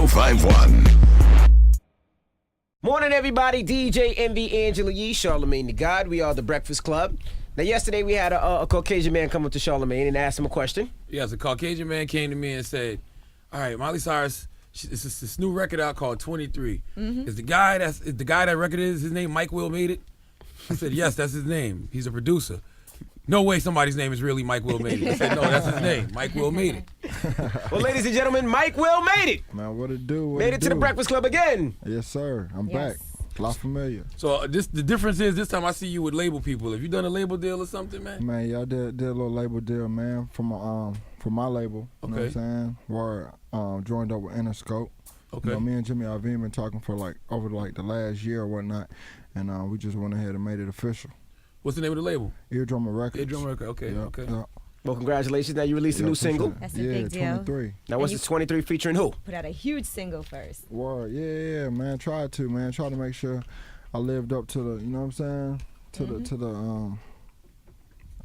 1051. Morning, everybody. DJ Envy, Angela Yee, Charlamagne the God. We are the Breakfast Club. Now, yesterday we had a Caucasian man come up to Charlamagne and asked him a question. Yes, a Caucasian man came to me and said, all right, Miley Cyrus, this new record out called 23. Is the guy that record is, his name Mike Will Made It? I said, yes, that's his name. He's a producer. No way somebody's name is really Mike Will Made It. I said, no, that's his name. Mike Will Made It. Well, ladies and gentlemen, Mike Will made it. Man, what it do? Made it to the Breakfast Club again. Yes, sir. I'm back. La Familia. So the difference is this time I see you with label people. Have you done a label deal or something, man? Man, yeah, I did a little label deal, man, for my label. You know what I'm saying? Where joined up with Interscope. Okay. You know, me and Jimmy Iovine been talking for over the last year or whatnot, and we just went ahead and made it official. What's the name of the label? Eardrum Records. Eardrum Records. Okay. Yeah, Okay. Yeah. Well, congratulations. Now you released a new single. That's a big deal. 23. Now, what's this 23 featuring who? Put out a huge single first. Word. Yeah, man. Tried to make sure I lived up to the, you know what I'm saying? To the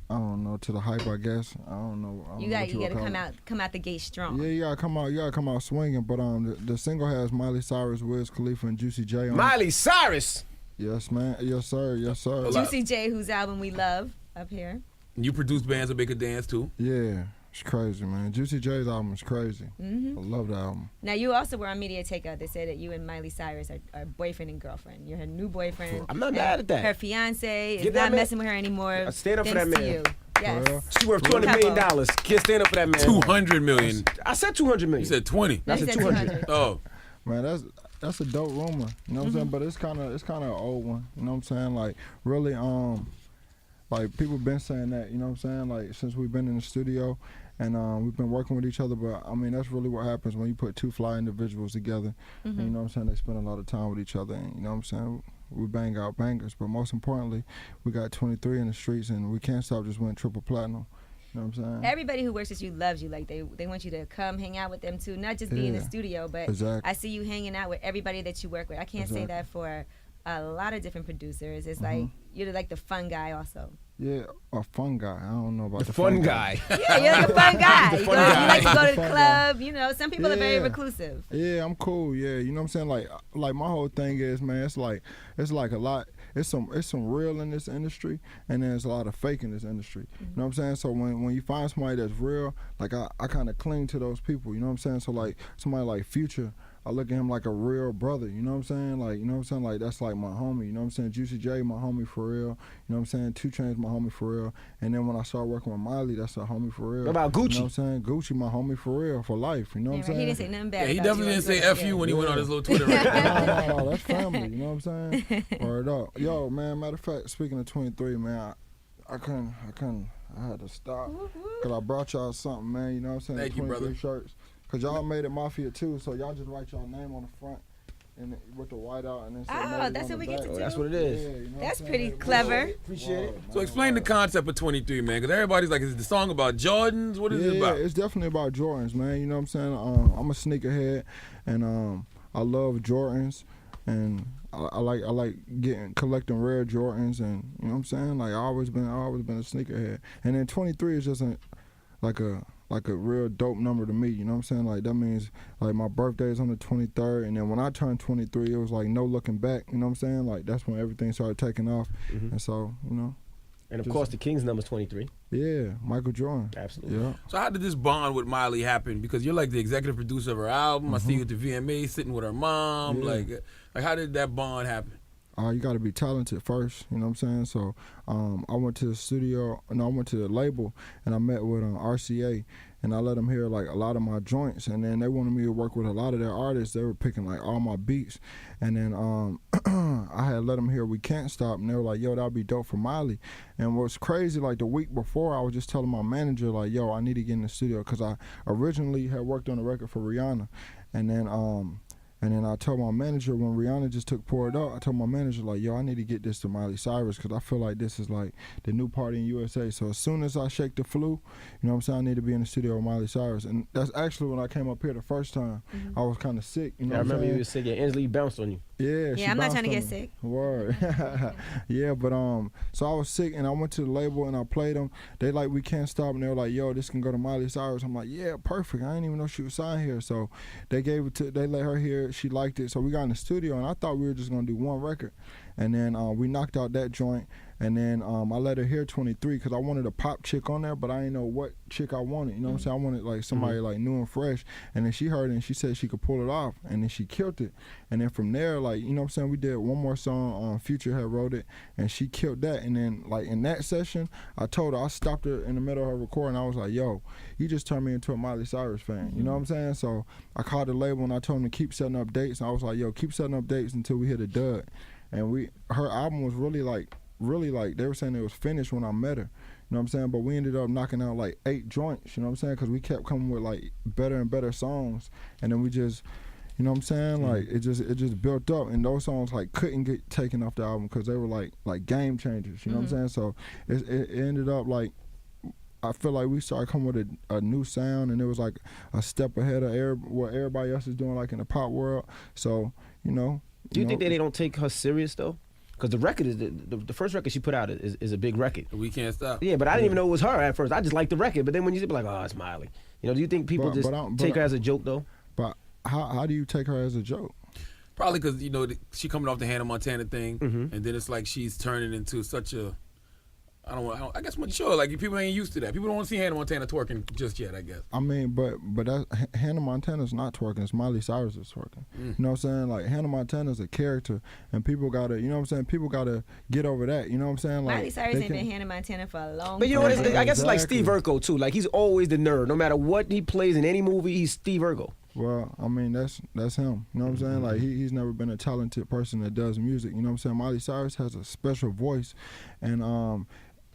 I don't know, to the hype, I guess. I don't know. You gotta come out the gate strong. Yeah, you gotta come out swinging. But the single has Miley Cyrus, Wiz Khalifa, and Juicy J on it. Miley Cyrus. Yes, man. Yes, sir. Yes, sir. Juicy J, whose album we love up here. You produce bands that make a dance too. Yeah, it's crazy, man. Juicy J's album is crazy. I love the album. Now, you also were on Media Takeout. They said that you and Miley Cyrus are boyfriend and girlfriend. You're her new boyfriend. I'm not mad at that. Her fiance is Get that not man- messing with her anymore. Stand up for thanks that to man. you. Yes. Well, She's worth $200 million. Can't stand up for that man. 200 million. I said 200 million. You said 20. No, I he said said 200. Oh. Man, that's a dope rumor. You know what I'm saying? But it's kind of an old one. You know what I'm saying? Like really, like people been saying that. You know what I'm saying? Like since we've been in the studio, and we've been working with each other. But I mean, that's really what happens when you put two fly individuals together. And, you know what I'm saying? They spend a lot of time with each other. And you know what I'm saying? We bang out bangers. But most importantly, we got 23 in the streets, and We Can't Stop just went triple platinum. You know what I'm saying? Everybody who works with you loves you. Like they want you to come hang out with them too, not just be in the studio, but I see you hanging out with everybody that you work with. I can't say that for a lot of different producers. It's like you're like the fun guy also. Yeah, a fun guy. I don't know about The fun guy. Yeah, you're the fun guy. You like to go to the Fun club. You know, some people are very reclusive. Yeah, I'm cool. Yeah, you know what I'm saying? Like my whole thing is, man, it's like a lot. It's some real in this industry, and then there's a lot of fake in this industry. You know what I'm saying? So when you find somebody that's real, like I kind of cling to those people. You know what I'm saying? So like somebody like Future, I look at him like a real brother. You know what I'm saying? Like, you know what I'm saying? Like that's like my homie. You know what I'm saying? Juicy J, my homie for real. You know what I'm saying? 2 Chainz, my homie for real. And then when I started working with Miley, that's a homie for real. What about Gucci? You know what I'm saying? Gucci, my homie for real, for life. You know what I'm saying? He didn't say nothing bad. Yeah, he about definitely you. didn't say F you when he went on his little Twitter right No, that's family. You know what I'm saying? Word up. Yo, man, matter of fact, speaking of 23, man, I had to stop. Because I brought y'all something, man. You know what I'm saying? Thank you, 23 brother. shirts. Because y'all made it Mafia too, so y'all just write y'all name on the front and with the white out and then say Oh, Made that's on what we the get back. to do? That's what it is. Yeah, you know what That's I'm pretty saying? clever. Appreciate it. So explain the concept of 23, man, because everybody's like, is the song about Jordans? What is it about? Yeah, it's definitely about Jordans, man. You know what I'm saying? I'm a sneakerhead, and I love Jordans, and I like collecting rare Jordans, and you know what I'm saying? Like I always been a sneakerhead, and then 23 is just like a real dope number to me. You know what I'm saying? Like that means like my birthday is on the 23rd, and then when I turned 23, it was like no looking back. You know what I'm saying? Like that's when everything started taking off, and so you know. And of course, the King's number's 23. Yeah, Michael Jordan. Absolutely. Yeah. So how did this bond with Miley happen? Because you're like the executive producer of her album. I see you at the VMA sitting with her mom. Yeah. Like how did that bond happen? You got to be talented first, you know what I'm saying? So I went to the studio, I went to the label, and I met with RCA, and I let them hear like a lot of my joints, and then they wanted me to work with a lot of their artists. They were picking like all my beats, and then I had let them hear We Can't Stop, and they were like, yo, that'd be dope for Miley. And what's crazy, like the week before, I was just telling my manager like, yo, I need to get in the studio, because I originally had worked on a record for Rihanna, and then And then I told my manager when Rihanna just took Pour It Up, I told my manager, like, yo, I need to get this to Miley Cyrus because I feel like this is like the new party in USA. So as soon as I shake the flu, you know what I'm saying, I need to be in the studio with Miley Cyrus. And that's actually when I came up here the first time. I was kind of sick. You know I what I'm remember saying? you were sick and Angela bounced on you. Yeah, I'm not trying to get sick. Word. Yeah, but so I was sick and I went to the label and I played them. They like, we can't stop, and they were like, yo, this can go to Miley Cyrus. I'm like, yeah, perfect. I didn't even know she was signed here. So they let her hear it. She liked it. So we got in the studio and I thought we were just gonna do one record. And then we knocked out that joint. And then I let her hear 23 because I wanted a pop chick on there, but I didn't know what chick I wanted. You know what I'm saying? I wanted like somebody like new and fresh. And then she heard it and she said she could pull it off. And then she killed it. And then from there, like, you know what I'm saying, we did one more song. Future had wrote it and she killed that. And then like in that session, I told her, I stopped her in the middle of her recording. I was like, yo, you just turned me into a Miley Cyrus fan. You know what I'm saying? So I called the label and I told them to keep setting up dates. And I was like, yo, keep setting up dates until we hit a dud. And her album was really like, they were saying it was finished when I met her. You know what I'm saying? But we ended up knocking out like 8 joints, you know what I'm saying? Because we kept coming with like better and better songs. And then we just, you know what I'm saying? Like it just built up. And those songs like couldn't get taken off the album because they were like game changers, you know what I'm saying? So it ended up like, I feel like we started coming with a new sound and it was like a step ahead of what everybody else is doing like in the pop world. So, you know. Do you think that they don't take her serious though? Because the record is the first record she put out is a big record. We Can't Stop. Yeah, but I didn't even know it was her at first. I just liked the record, but then when you be like, oh, it's Miley. You know, do you think people take her as a joke though? But how do you take her as a joke? Probably because, you know, she coming off the Hannah Montana thing, and then it's like she's turning into such a, I guess mature. Like people ain't used to that. People don't want to see Hannah Montana twerking just yet, I guess. I mean, but Hannah Montana's not twerking. It's Miley Cyrus is twerking. You know what I'm saying? Like Hannah Montana's a character, and people gotta, you know what I'm saying? People gotta get over that. You know what I'm saying? Like Miley Cyrus ain't been Hannah Montana for a long time. But you know what? I guess it's like Steve Urkel too. Like he's always the nerd. No matter what he plays in any movie, he's Steve Urkel. Well, I mean, that's him. You know what I'm saying? Like he's never been a talented person that does music. You know what I'm saying? Miley Cyrus has a special voice, and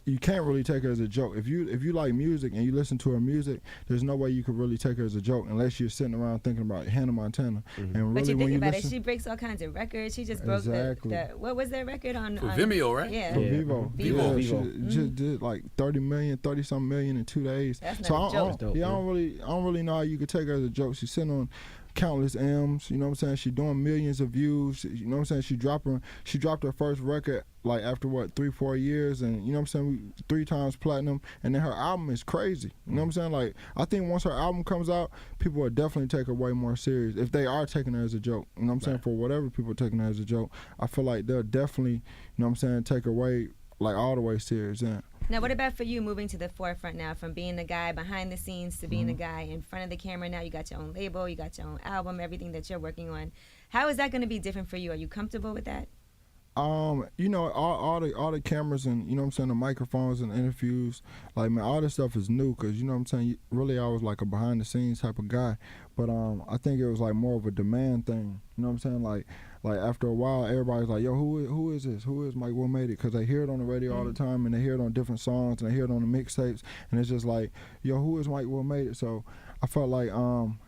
you can't really take her as a joke. If you like music and you listen to her music, there's no way you could really take her as a joke unless you're sitting around thinking about Hannah Montana. And really, but you when think you about listen, it, she breaks all kinds of records. She just broke the what was that record on Vimeo, right? Yeah. for Vivo. Vivo. She just did like 30-something million in 2 days. That's So not a joke. I don't really know how you could take her as a joke. She's sitting on countless M's, you know what I'm saying? She doing millions of views, you know what I'm saying? She dropped her first record like after 3-4 years, and you know what I'm saying, 3 times platinum, and then her album is crazy. You know what I'm saying? Like I think once her album comes out, people will definitely take her way more serious if they are taking her as a joke. You know what I'm saying? For whatever people are taking her as a joke, I feel like they'll definitely, you know what I'm saying, take her way like all the way serious. Yeah. Now, what about for you moving to the forefront now, from being the guy behind the scenes to being the guy in front of the camera? Now you got your own label, you got your own album, everything that you're working on. How is that going to be different for you? Are you comfortable with that? You know, all the cameras and, you know what I'm saying, the microphones and interviews, like, man, all this stuff is new because, you know what I'm saying, really I was like a behind the scenes type of guy, but I think it was like more of a demand thing, you know what I'm saying, like after a while everybody's like, yo, who is this? Who is Mike Will Made It? Because they hear it on the radio all the time and they hear it on different songs and they hear it on the mixtapes, and it's just like, yo, who is Mike Will Made It? So I felt like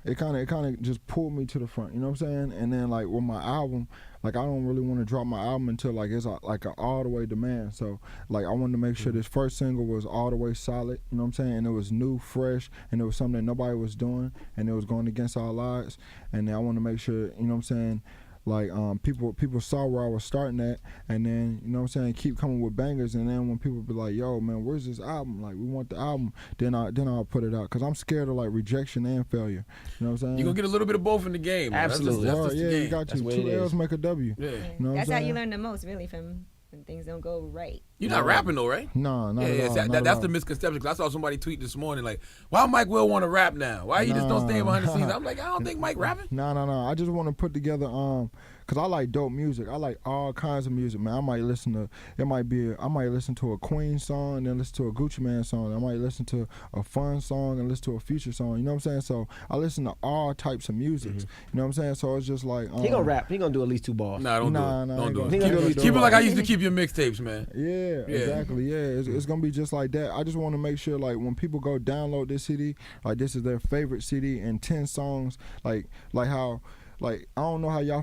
it kind of just pulled me to the front, you know what I'm saying? And then like with my album, like I don't really want to drop my album until like it's like an all the way demand. So like I wanted to make sure this first single was all the way solid, you know what I'm saying? And it was new, fresh, and it was something that nobody was doing, and it was going against our odds. And then I wanted to make sure, you know what I'm saying, like people saw where I was starting at, and then, you know what I'm saying, keep coming with bangers, and then when people be like, yo, man, where's this album? Like, we want the album, then I'll put it out, because I'm scared of like rejection and failure. You know what I'm saying? You're going to get a little bit of both in the game. Absolutely. That's just the game. You got to. 2 L's make a W. Yeah. You know That's what how I'm you saying? learn the most, really, from when things don't go right. You're not rapping though, right? No, not at all. That's not the misconception. Cause I saw somebody tweet this morning like, "Why Mike Will want to rap now? Why you just don't stay behind the scenes?" I'm like, I don't think Mike rapping. No. I just want to put together cause I like dope music. I like all kinds of music, man. I might listen to a Queen song and then listen to a Gucci Mane song. I might listen to a fun song and listen to a Future song. You know what I'm saying? So I listen to all types of music. You know what I'm saying? So it's just like he gonna rap. He gonna do at least 2 bars. Nah, don't do it. Keep it like I used to keep your mixtapes, man. Yeah, exactly. Yeah, it's gonna be just like that. I just want to make sure, like, when people go download this CD, like this is their favorite CD and 10 songs, like how like I don't know how do y'all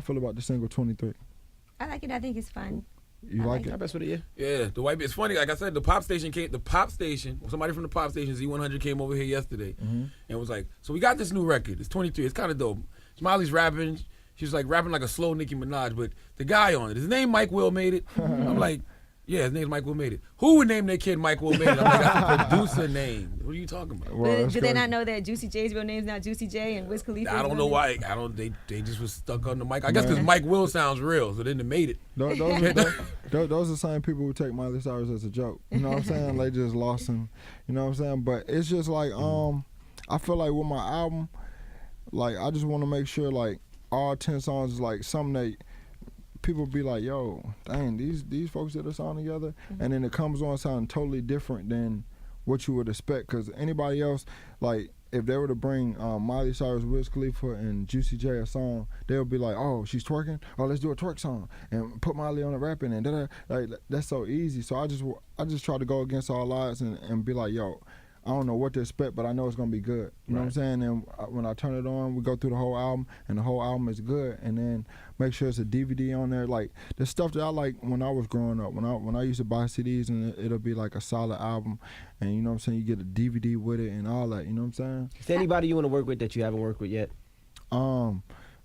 feel about the single 23? I like it. I think it's fun. You like it? I best with it, Yeah, the white. It's funny. Like I said, the pop station. Somebody from the pop station, Z100, came over here yesterday and was like, "So we got this new record. It's 23. It's kind of dope. Miley's rapping. She was like rapping like a slow Nicki Minaj, but the guy on it, his name Mike Will made it. I'm like, yeah, his name's Mike Will made it. Who would name their kid Mike Will made it? I'm like, that's a producer name. What are you talking about? Well, do they not know that Juicy J's real name's not Juicy J and Wiz Khalifa? I don't know why. They just was stuck on the mic. I guess because Mike Will sounds real, so then they made it. Those are the same people who take Miley Cyrus as a joke. You know what I'm saying? They just lost him. You know what I'm saying? But it's just like I feel like with my album, like I just want to make sure like all 10 songs is like something that people be like, yo, dang, these folks did a song together, and then it comes on sounding totally different than what you would expect. Because anybody else, like, if they were to bring Miley Cyrus, Wiz Khalifa, and Juicy J a song, they'll be like, oh, she's twerking? Oh, let's do a twerk song and put Miley on the rapping and da-da. Like, that's so easy. So I just try to go against all odds and be like, yo, I don't know what to expect, but I know it's gonna be good. You know what I'm saying? And when I turn it on, we go through the whole album, and the whole album is good. And then make sure it's a DVD on there, like the stuff that I like when I was growing up. When I used to buy CDs, and it'll be like a solid album, and you know what I'm saying. You get a DVD with it and all that. You know what I'm saying? Is there anybody you want to work with that you haven't worked with yet?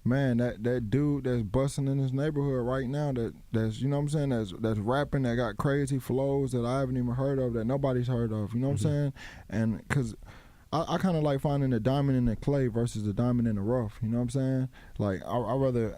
Man, that dude that's busting in his neighborhood right now, that's you know what I'm saying, that's rapping, that got crazy flows that I haven't even heard of, that nobody's heard of, you know what I'm saying? And because I kind of like finding the diamond in the clay versus the diamond in the rough, you know what I'm saying? Like I'd rather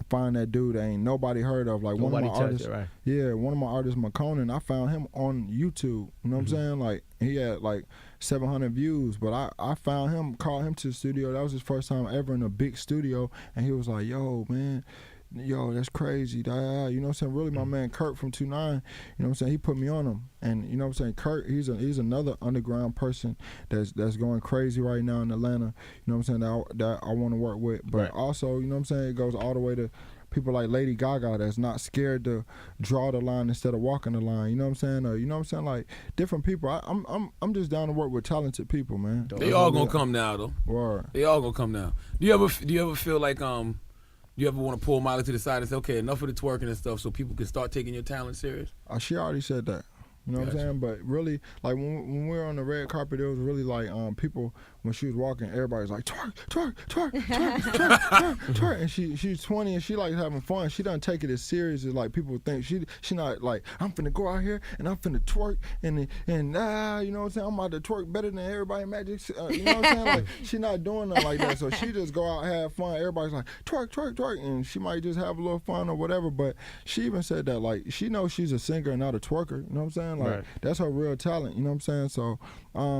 find that dude that ain't nobody heard of. Like nobody one of my artists, it, right? Yeah, one of my artists, McConan, I found him on YouTube, you know what I'm saying? Like he had like 700 views, but I found him, called him to the studio. That was his first time ever in a big studio, and he was like, yo, man, that's crazy. You know what I'm saying? Really, my man Kurt from 2-9, you know what I'm saying? He put me on him. And you know what I'm saying? Kurt, he's another underground person that's going crazy right now in Atlanta, you know what I'm saying, that I want to work with. But also, you know what I'm saying, it goes all the way to people like Lady Gaga that's not scared to draw the line instead of walking the line. You know what I'm saying? Or, you know what I'm saying? Like different people. I'm just down to work with talented people, man. They all gonna come now though. Word. They all gonna come now. Do you ever feel like you ever want to pull Miley to the side and say, okay, enough of the twerking and stuff, so people can start taking your talent serious? She already said that. You know what I'm saying? But really, like when we were on the red carpet, it was really like people, when she was walking, everybody's like, twerk, twerk, twerk, twerk, twerk, twerk, twerk. And she's 20 and she like having fun. She doesn't take it as serious as like people think. She not like, I'm finna go out here and I'm finna twerk and you know what I'm saying? I'm about to twerk better than everybody in Magic. You know what I'm saying? Like she not doing nothing like that. So she just go out, have fun. Everybody's like, twerk, twerk, twerk. And she might just have a little fun or whatever. But she even said that like she knows she's a singer and not a twerker. You know what I'm saying? Like that's her real talent, you know what I'm saying? So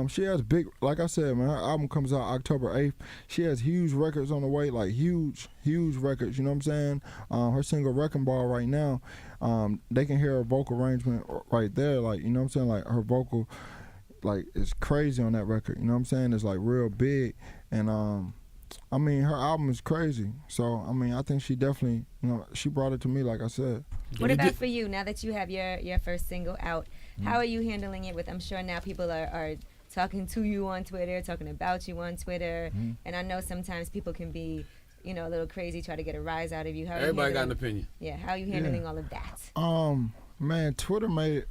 she has big, like I said, man, her album comes out October 8th. She has huge records on the way, like huge records, you know what I'm saying? Her single Wrecking Ball right now, they can hear her vocal arrangement right there, like, you know what I'm saying? Like her vocal, like, it's crazy on that record, you know what I'm saying? It's like real big, and I mean, her album is crazy. So, I mean, I think she definitely, you know, she brought it to me, like I said. What about for you, now that you have your first single out? How are you handling it with, I'm sure now people are talking to you on Twitter, talking about you on Twitter, and I know sometimes people can be, you know, a little crazy, try to get a rise out of you. Everybody got an opinion. Yeah, how are you handling all of that? Man, Twitter made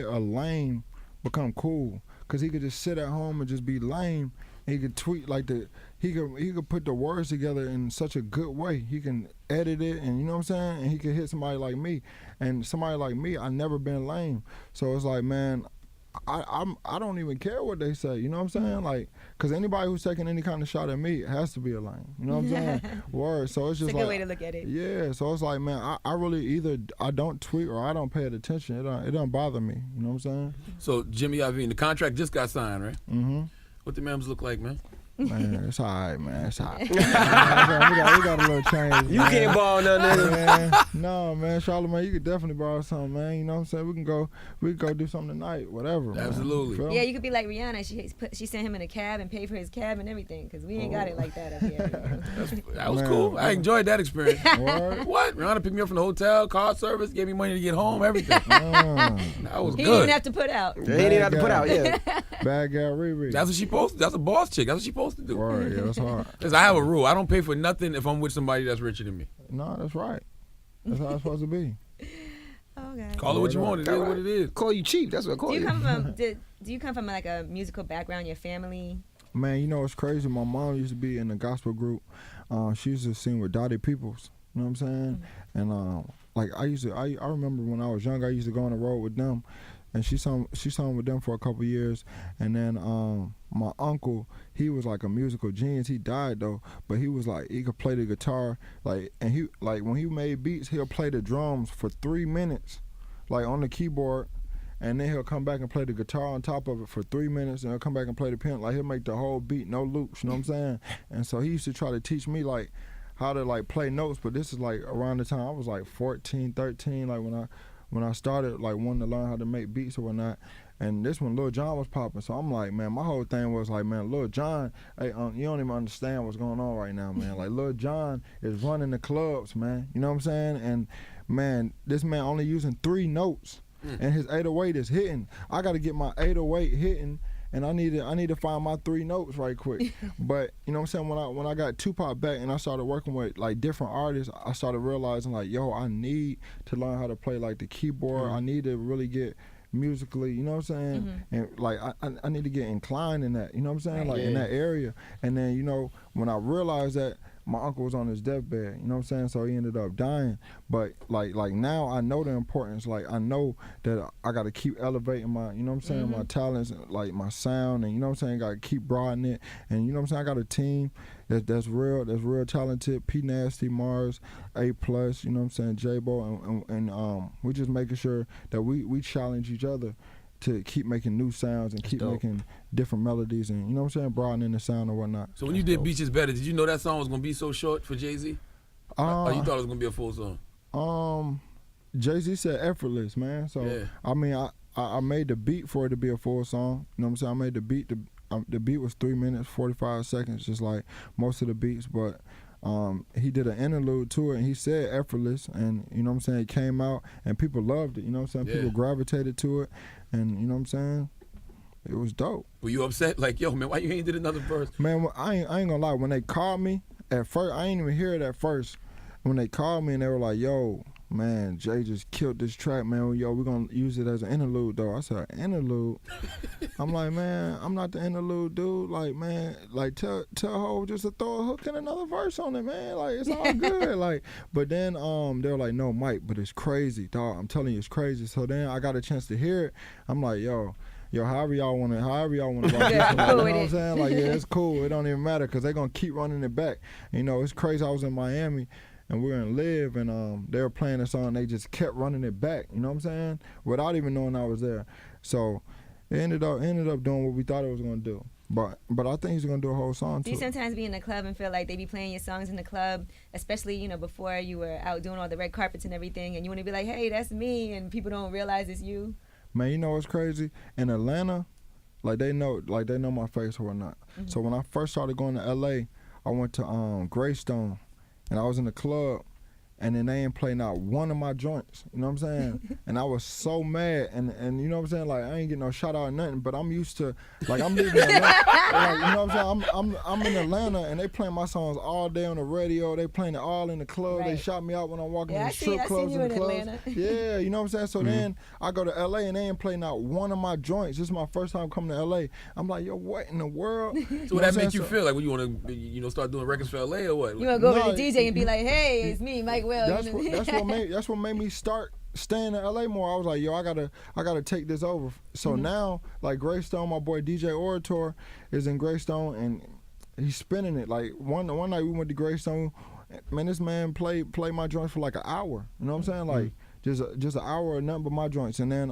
a lame become cool, because he could just sit at home and just be lame. He could tweet like he could put the words together in such a good way. He can edit it, and you know what I'm saying? And he could hit somebody like me. And somebody like me, I never been lame. So it's like, man, I don't even care what they say. You know what I'm saying? Like, because anybody who's taking any kind of shot at me has to be a lame. You know what I'm saying? Word. So it's just it's a good way to look at it. Yeah. So it's like, man, I really either I don't tweet or I don't pay it attention. It don't bother me. You know what I'm saying? So Jimmy Iovine, the contract just got signed, right? Mm-hmm. What the memes look like, man? Man, it's all right, man. It's all right. we got a little change. You can't borrow nothing. Man. No, man. Charlamagne, you could definitely borrow something, man. You know what I'm saying? We can go do something tonight, whatever. Absolutely. Yeah, you could be like Rihanna. She sent him in a cab and paid for his cab and everything, because we ain't got it like that up here. That was cool. I enjoyed that experience. What? Rihanna picked me up from the hotel, car service, gave me money to get home, everything. That was good. He didn't have to put out. He didn't have to put out, yeah. Bad gal Riri. That's what she posted. That's a boss chick. That's what she posted. supposed to do. Right, yeah, that's hard. Cause I have a rule. I don't pay for nothing if I'm with somebody that's richer than me. No, that's right. That's how it's supposed to be. Okay. Call it what you want. It is what it is. Call you cheap. That's what I call Do you. you come from like a musical background? Your family? Man, you know it's crazy. My mom used to be in the gospel group. She used to sing with Dottie Peoples. You know what I'm saying? Mm-hmm. And like I remember when I was young, I used to go on the road with them, and she sung with them for a couple years. And then my uncle, he was like a musical genius. He died though, but he was like, he could play the guitar, like, and he, like, when he made beats, he'll play the drums for 3 minutes, like on the keyboard, and then he'll come back and play the guitar on top of it for 3 minutes, and he'll come back and play the piano. Like, he'll make the whole beat, no loops, you know what I'm saying? And so he used to try to teach me like how to like play notes, but this is like around the time I was like 14, 13, like when I started like wanting to learn how to make beats or whatnot. And this when Lil Jon was popping, so I'm like, man, my whole thing was like, man, Lil Jon, hey, you don't even understand what's going on right now, man. Like, Lil Jon is running the clubs, man. You know what I'm saying? And man, this man only using 3 notes, and his 808 is hitting. I got to get my 808 hitting, and I need to find my 3 notes right quick. But you know what I'm saying? When I got Tupac back and I started working with like different artists, I started realizing like, yo, I need to learn how to play like the keyboard. I need to really get musically, you know what I'm saying? And like I need to get inclined in that, you know what I'm saying? Like in that area. And then, you know, when I realized that, my uncle was on his deathbed, you know what I'm saying? So he ended up dying. But like now I know the importance. Like, I know that I got to keep elevating my, you know what I'm saying, my talents, like my sound, and you know what I'm saying, got to keep broadening it. And you know what I'm saying, I got a team that's real talented. P Nasty, Mars, A+, you know what I'm saying, J-Bo, and we're just making sure that we challenge each other to keep making new sounds and keep making different melodies, and you know what I'm saying, broadening the sound or whatnot. So when you did Beach Is Better, did you know that song was gonna be so short for Jay-Z? Or you thought it was gonna be a full song? Jay-Z said effortless, man. So yeah. I mean, I made the beat for it to be a full song. You know what I'm saying? I made the beat. The beat was 3 minutes 45 seconds, just like most of the beats, but he did an interlude to it, and he said effortless, and you know what I'm saying, it came out and people loved it, you know what I'm saying, people gravitated to it, and you know what I'm saying, it was dope. Were you upset? Like, yo, man, why you ain't did another verse? Man, I ain't gonna lie, when they called me, at first, I ain't even hear it at first. When they called me and they were like, yo, man, Jay just killed this track, man. Yo, we're gonna use it as an interlude, though. I said, interlude? I'm like, man, I'm not the interlude dude. Like, man, like, tell Ho just to throw a hook and another verse on it, man. Like, it's all good. Like, but then they were like, no, Mike, but it's crazy, dog. I'm telling you, it's crazy. So then I got a chance to hear it. I'm like, yo, however y'all want to rock this one, you know what I'm saying? Like, yeah, it's cool. It don't even matter, because they're going to keep running it back. You know, it's crazy. I was in Miami, and we were in Live, and they were playing a song, and they just kept running it back, you know what I'm saying? Without even knowing I was there. So it ended up doing what we thought it was going to do. But I think he's going to do a whole song, too. Do you sometimes be in the club and feel like they be playing your songs in the club, especially, you know, before you were out doing all the red carpets and everything, and you want to be like, hey, that's me, and people don't realize it's you? Man, you know what's crazy? In Atlanta, like they know my face or not. So when I first started going to LA, I went to Greystone, and I was in the club, and then they ain't play not one of my joints. You know what I'm saying? And I was so mad, and you know what I'm saying? Like, I ain't getting no shout out or nothing, but I'm used to, like, I'm leaving Atlanta. Like, you know what I'm saying? I'm in Atlanta, and they playing my songs all day on the radio. They playing it all in the club. Right. They shout me out when I'm walking in the strip clubs and the clubs. Atlanta. Yeah, you know what I'm saying? So then I go to LA, and they ain't play not one of my joints. This is my first time coming to LA. I'm like, yo, what in the world? So what that make you feel? Like, when you want to, you know, start doing records for LA or what? You want to go over to the DJ and be like, hey, it's me, Mike Will. That's what made me start staying in LA more. I was like, yo, I gotta take this over. So now, like, Greystone, my boy DJ Orator is in Greystone, and he's spinning it. Like, one night we went to Greystone, man, this man played my joints for like an hour. You know what I'm saying? Like, just an hour of nothing but my joints. And then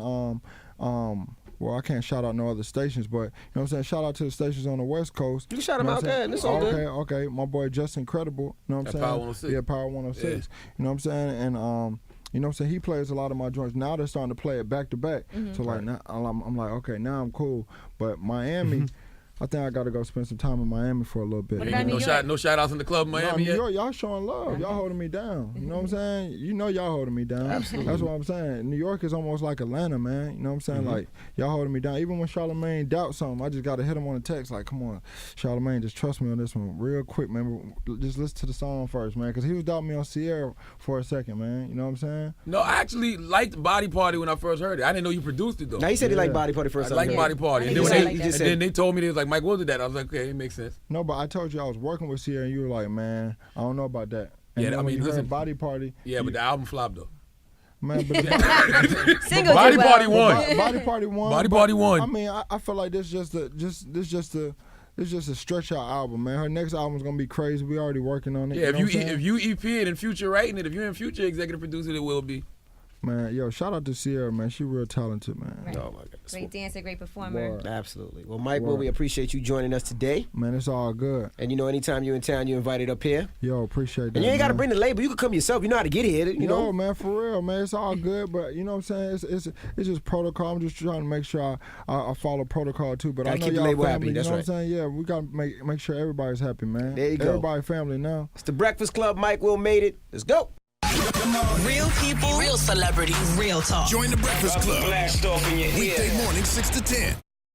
well, I can't shout out no other stations, but you know what I'm saying? Shout out to the stations on the West Coast. You can shout them out there. It's all good. Okay. My boy Just Incredible. You know what I'm saying? Power 106. Yeah, Power 106. Yeah. You know what I'm saying? And you know what I'm saying? He plays a lot of my joints. Now they're starting to play it back to back. So like now I'm like, okay, now I'm cool. But Miami, I think I got to go spend some time in Miami for a little bit. What about New No York? no shout outs in the club in No, Miami New yet? York, y'all showing love. Y'all holding me down. You know what I'm saying? You know y'all holding me down. Absolutely. That's what I'm saying. New York is almost like Atlanta, man. You know what I'm saying? Like, y'all holding me down. Even when Charlamagne doubts something, I just got to hit him on a text like, come on, Charlamagne, just trust me on this one real quick, man. Just listen to the song first, man. Because he was doubting me on Sierra for a second, man. You know what I'm saying? No, I actually liked Body Party when I first heard it. I didn't know you produced it, though. Now, he said he liked Body Party first. I like Body Party. And, He then, said when he they, just and then they told me, they was like, Mike Will did that. I was like, okay, it makes sense. No, but I told you I was working with Sierra, and you were like, man, I don't know about that. And Yeah, then I when mean, you heard listen. Body Party. Yeah, but the album flopped, though. Man, but Single Body did well. Party won. Body Party won. Body but, Party won. I mean, I feel like this just a stretch out album, man. Her next album's gonna be crazy. We already working on it. Yeah, you know what I'm saying? if you EP it and Future writing it, if you're in Future executive producer, it will be. Man, yo, shout out to Sierra, man. She real talented, man. Right. Oh, my God. Great dancer, great performer. Word. Absolutely. Well, Mike, Word. we appreciate you joining us today. Man, it's all good. And you know, anytime you're in town, you're invited up here. Yo, appreciate that. And you ain't got to man. bring the label. You can come yourself. You know how to get here. You know. Yo, man, for real, man. It's all good, but you know what I'm saying? It's just protocol. I'm just trying to make sure I follow protocol too. But Gotta I know keep the y'all label family. happy, that's you know right. what I'm saying? Yeah, we gotta make sure everybody's happy, man. There you go. Everybody family now. It's the Breakfast Club. Mike Will made it. Let's go. Real people, real celebrities, real talk. Join the Breakfast Club. Blast off in your ear. Weekday morning, 6 to 10.